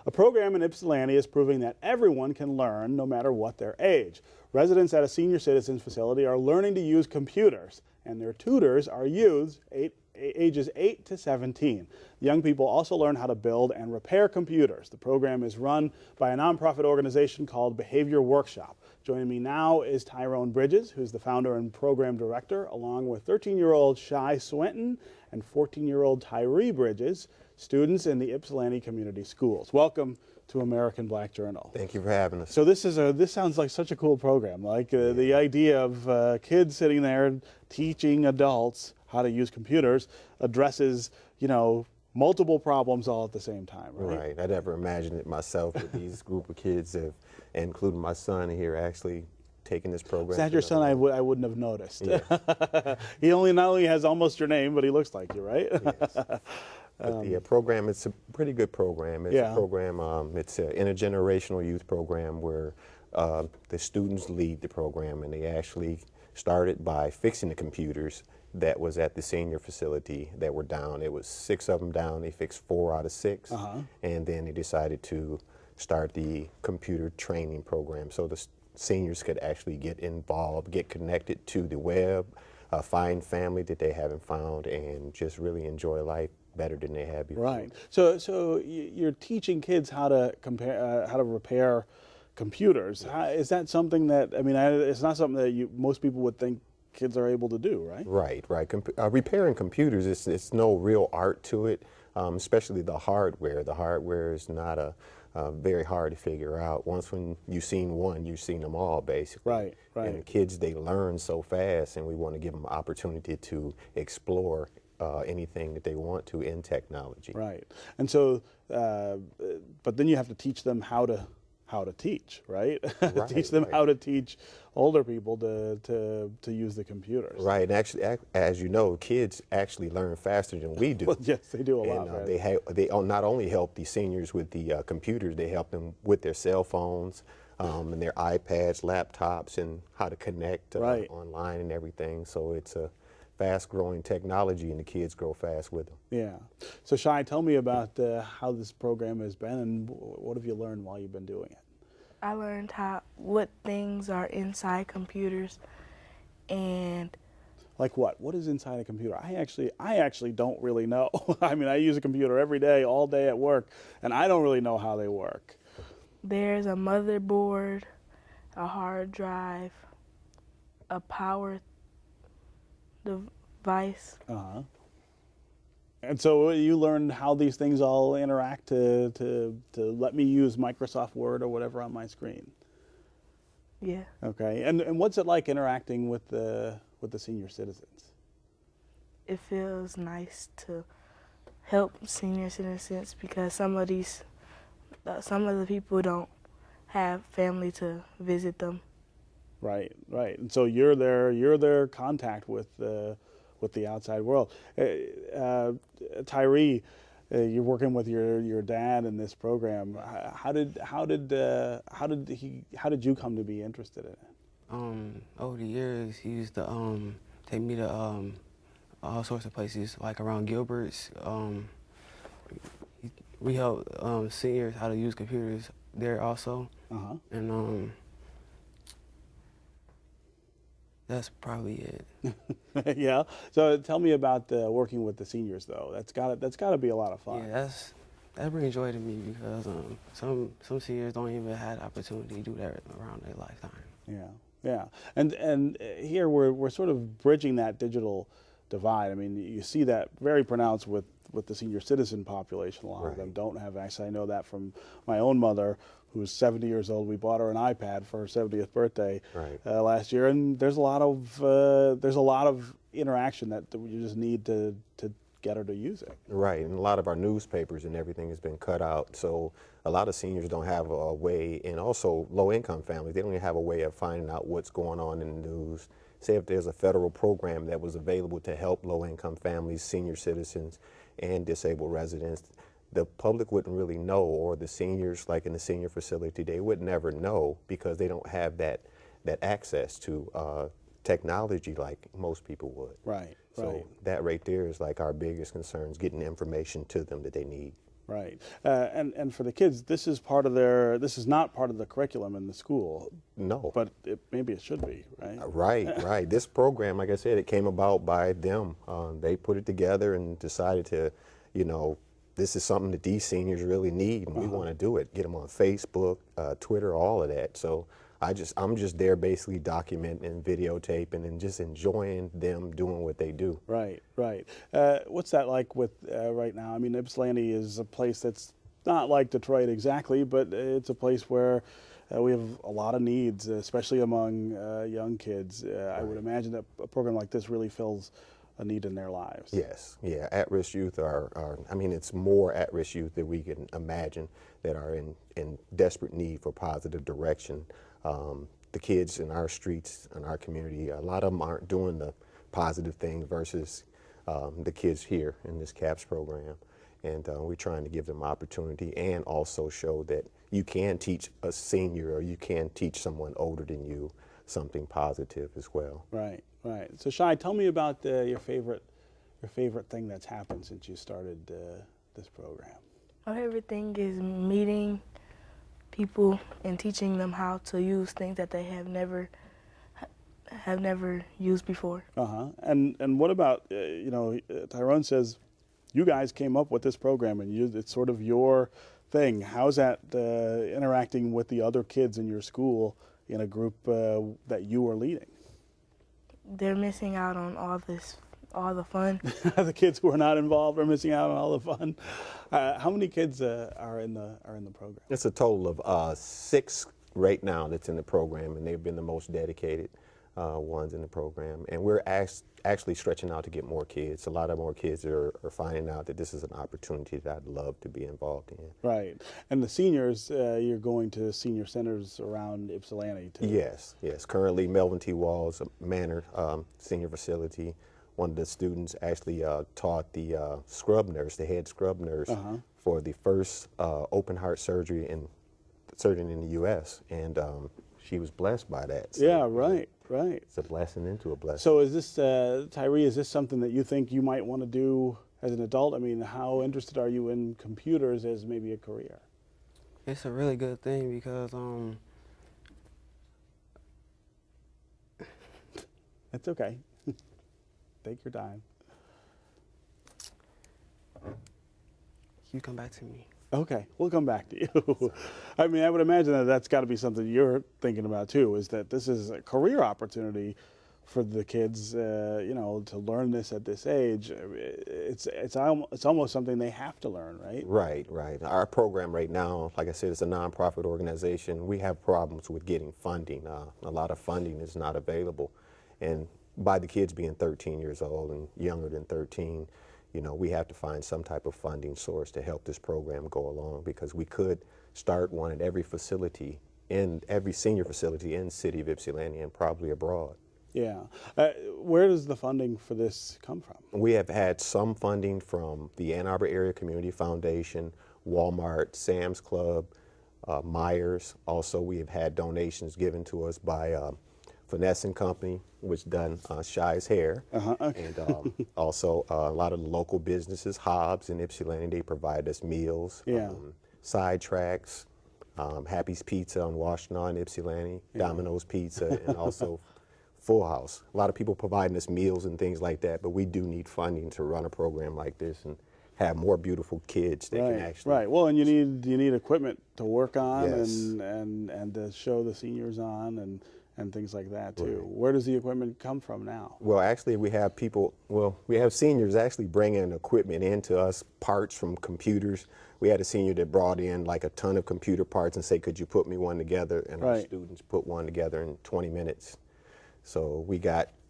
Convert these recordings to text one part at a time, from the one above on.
A program in Ypsilanti is proving that everyone can learn no matter what their age. Residents at a senior citizens facility are learning to use computers, and their tutors are youths ages 8 to 17. Young people also learn how to build and repair computers. The program is run by a nonprofit organization called Behavior Workshop. Joining me now is Tyrone Bridges, who's the founder and program director, along with 13-year-old Shy Swinton and 14-year-old Tyree Bridges, students in the Ypsilanti Community Schools. Welcome to American Black Journal. Thank you for having us. So this sounds like such a cool program. Like the idea of kids sitting there teaching adults how to use computers addresses, multiple problems all at the same time, right? Right. I never imagined it myself with these group of kids, including my son here, actually taking this program. Is that your son? I wouldn't have noticed. Yeah. He not only has almost your name, but he looks like you, right? Yes. But the program, it's a pretty good program. It's a program, it's an intergenerational youth program where the students lead the program, and they actually started by fixing the computers that was at the senior facility that were down. It was 6 of them down. They fixed 4 out of 6, and then they decided to start the computer training program so the seniors could actually get involved, get connected to the web, find family that they haven't found, and just really enjoy life better than they had before. Right. So you're teaching kids how to repair computers. Is that something that it's not something that most people would think kids are able to do, right? Right. Repairing computers, it's no real art to it, especially the hardware. The hardware is not very hard to figure out. Once when you've seen one, you've seen them all, basically. Right. And the kids, they learn so fast, and we want to give them an opportunity to explore anything that they want to in technology. Right. And so, but then you have to teach them how to teach, right? Teach them how to teach older people to use the computers. Right, and actually, as you know, kids actually learn faster than we do. Well, yes, they do a lot. Right? They not only help the seniors with the computers, they help them with their cell phones and their iPads, laptops, and how to connect online and everything. So it's a fast-growing technology, and the kids grow fast with them. Yeah. So, Shai, tell me about how this program has been, and what have you learned while you've been doing it? I learned what things are inside computers, and like what? What is inside a computer? I actually don't really know. I mean, I use a computer every day, all day at work, and I don't really know how they work. There's a motherboard, a hard drive, a power device. And so you learned how these things all interact to let me use Microsoft Word or whatever on my screen. Yeah. Okay. And what's it like interacting with the senior citizens? It feels nice to help senior citizens because some of the people don't have family to visit them. Right. And so you're their contact with the outside world. Tyree, you're working with your dad in this program. How did you come to be interested in it? Over the years, he used to take me to all sorts of places, like around Gilbert's. We help seniors how to use computers there also, and that's probably it. Yeah. So tell me about working with the seniors, though. That's got to be a lot of fun. Yeah, that brings joy to me because some seniors don't even have the opportunity to do that around their lifetime. Yeah. And here we're sort of bridging that digital divide. I mean, you see that very pronounced with the senior citizen population. A lot of them don't have access. I know that from my own mother, who's 70 years old. We bought her an iPad for her 70th birthday last year, and there's a lot of interaction that you just need to get her to use it. Right, and a lot of our newspapers and everything has been cut out, so a lot of seniors don't have a way, and also low-income families, they don't even have a way of finding out what's going on in the news. Say if there's a federal program that was available to help low-income families, senior citizens, and disabled residents, the public wouldn't really know, or the seniors, like in the senior facility, they would never know because they don't have that access to technology like most people would. Right. So that right there is like our biggest concerns, getting the information to them that they need. Right. And for the kids, this is part of their, this is not part of the curriculum in the school. No. But maybe it should be, right? Right. This program, like I said, it came about by them. They put it together and decided to, you know, this is something that these seniors really need, and we want to do it. Get them on Facebook, Twitter, all of that. So I'm just there basically documenting and videotaping and just enjoying them doing what they do. Right, right. What's that like with right now? I mean, Ypsilanti is a place that's not like Detroit exactly, but it's a place where we have a lot of needs, especially among young kids. I would imagine that a program like this really fills a need in their lives. Yes, yeah. At-risk youth are, I mean, it's more at-risk youth that we can imagine that are in desperate need for positive direction. The kids in our streets, in our community, a lot of them aren't doing the positive things versus the kids here in this C.A.P.S program. And we're trying to give them opportunity and also show that you can teach a senior or you can teach someone older than you something positive as well. Right, right. So Shai, tell me about your favorite thing that's happened since you started this program. My favorite thing is meeting people and teaching them how to use things that they have never used before. And what about you know, Tyrone says you guys came up with this program and it's sort of your thing. How's that interacting with the other kids in your school in a group that you are leading? They're missing out on all the fun. The kids who are not involved are missing out on all the fun. How many kids are in the program? It's a total of 6 right now that's in the program, and they've been the most dedicated ones in the program. And we're actually stretching out to get more kids. A lot of more kids are finding out that this is an opportunity that I'd love to be involved in. Right. And the seniors, you're going to senior centers around Ypsilanti too. Yes, yes. Currently, Melvin T. Walls Manor Senior Facility. One of the students actually taught the scrub nurse, the head scrub nurse, for the first open heart surgery in the U.S. And she was blessed by that. So, yeah, right, right. It's a blessing into a blessing. So is this, Tyree, is this something that you think you might want to do as an adult? I mean, how interested are you in computers as maybe a career? It's a really good thing because That's okay. Take your time. You come back to me. Okay, we'll come back to you. I mean, I would imagine that that's got to be something you're thinking about too, is that this is a career opportunity for the kids, you know, to learn this at this age. It's almost something they have to learn, right? Right, right. Our program right now, like I said, it's a nonprofit organization. We have problems with getting funding. A lot of funding is not available. And by the kids being 13 years old and younger than 13, you know, we have to find some type of funding source to help this program go along, because we could start one at every facility, in every senior facility in the city of Ypsilanti and probably abroad. Yeah. Where does the funding for this come from? We have had some funding from the Ann Arbor Area Community Foundation, Walmart, Sam's Club, Myers. Also, we have had donations given to us by Finesse and Company, which done Shai's hair. Okay. And also a lot of the local businesses, Hobbs and Ypsilanti, they provide us meals, Sidetracks, Happy's Pizza on Washtenaw in Ypsilanti, Domino's Pizza, and also Full House. A lot of people providing us meals and things like that, but we do need funding to run a program like this and have more beautiful kids that can actually. Right. Well, and you need equipment to work on, Yes. and to show the seniors on, and things like that too. Right. Where does the equipment come from now? Well, actually, we have seniors actually bringing equipment into us, parts from computers. We had a senior that brought in like a ton of computer parts and say, could you put me one together? And our students put one together in 20 minutes. So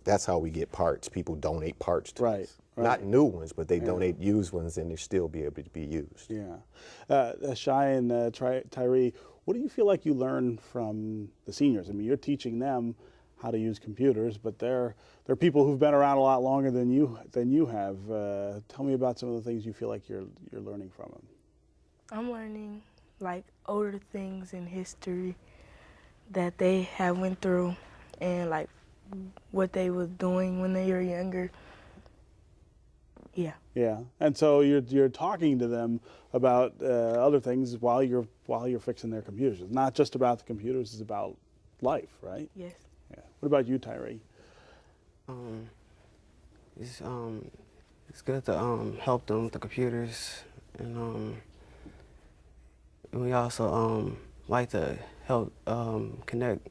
that's how we get parts. People donate parts to us. Not new ones, but they donate used ones, and they still be able to be used. Yeah. Shai and Tyree, what do you feel like you learn from the seniors? I mean, you're teaching them how to use computers, but they're people who've been around a lot longer than you have. Tell me about some of the things you feel like you're learning from them. I'm learning like older things in history that they have went through, and like what they was doing when they were younger. Yeah. Yeah, and so you're talking to them about other things while you're fixing their computers. It's not just about the computers; it's about life, right? Yes. Yeah. What about you, Tyree? It's good to help them with the computers, and we also like to help connect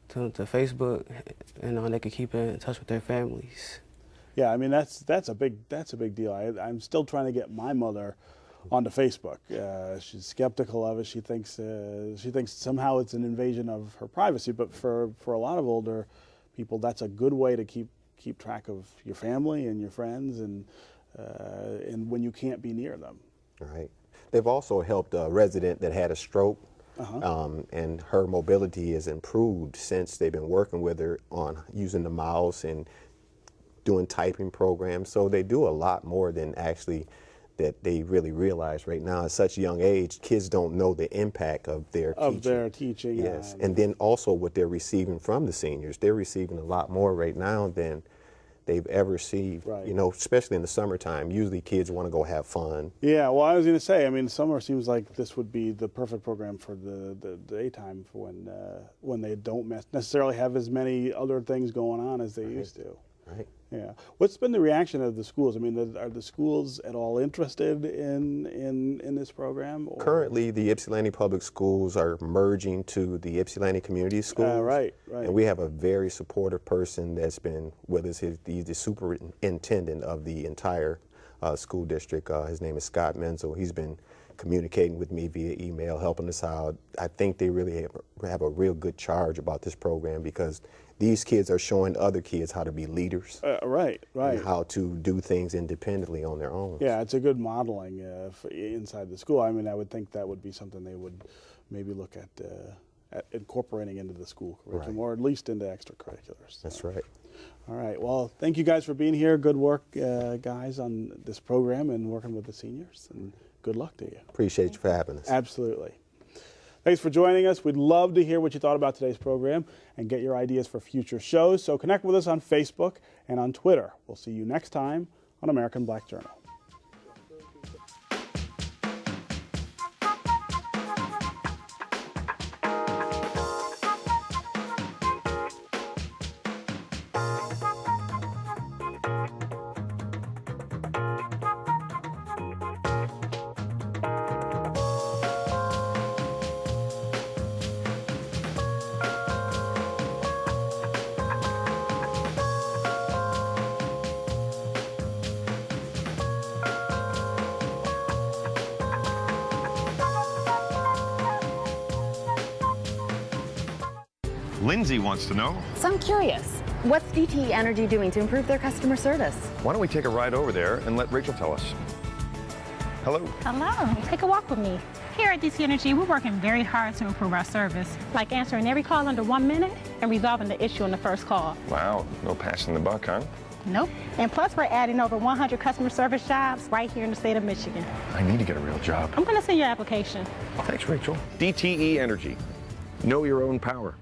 to Facebook, and they can keep in touch with their families. Yeah, I mean that's a big deal. I'm still trying to get my mother onto Facebook. She's skeptical of it. She thinks somehow it's an invasion of her privacy. But for a lot of older people, that's a good way to keep track of your family and your friends, and when you can't be near them. Right. They've also helped a resident that had a stroke. And her mobility has improved since they've been working with her on using the mouse and doing typing programs. So they do a lot more than actually that they really realize right now. At such a young age, kids don't know the impact of their teaching. Yes, and then also what they're receiving from the seniors. They're receiving a lot more right now than they've ever received, right. You know, especially in the summertime. Usually kids want to go have fun. Yeah, well, I was going to say, I mean, summer seems like this would be the perfect program for the daytime for when they don't necessarily have as many other things going on as they used to. Right. Yeah. What's been the reaction of the schools? I mean, are the schools at all interested in this program? Or? Currently, the Ypsilanti Public Schools are merging to the Ypsilanti Community Schools. Right. And we have a very supportive person that's been with us. He's the superintendent of the entire school district. His name is Scott Menzel. He's been communicating with me via email, helping us out. I think they really have a real good charge about this program because these kids are showing other kids how to be leaders. Right. And how to do things independently on their own. Yeah, it's a good modeling inside the school. I mean, I would think that would be something they would maybe look at incorporating into the school curriculum, or at least into extracurriculars. That's right. All right. Well, thank you guys for being here. Good work, guys, on this program and working with the seniors. And good luck to you. Appreciate you for having us. Absolutely. Thanks for joining us. We'd love to hear what you thought about today's program and get your ideas for future shows. So connect with us on Facebook and on Twitter. We'll see you next time on American Black Journal. Lindsay wants to know. So I'm curious, what's DTE Energy doing to improve their customer service? Why don't we take a ride over there and let Rachel tell us? Hello. Hello. Take a walk with me. Here at DTE Energy, we're working very hard to improve our service, like answering every call under 1 minute and resolving the issue on the first call. Wow, no passing the buck, huh? Nope. And plus, we're adding over 100 customer service jobs right here in the state of Michigan. I need to get a real job. I'm going to send your application. Thanks, Rachel. DTE Energy. Know your own power.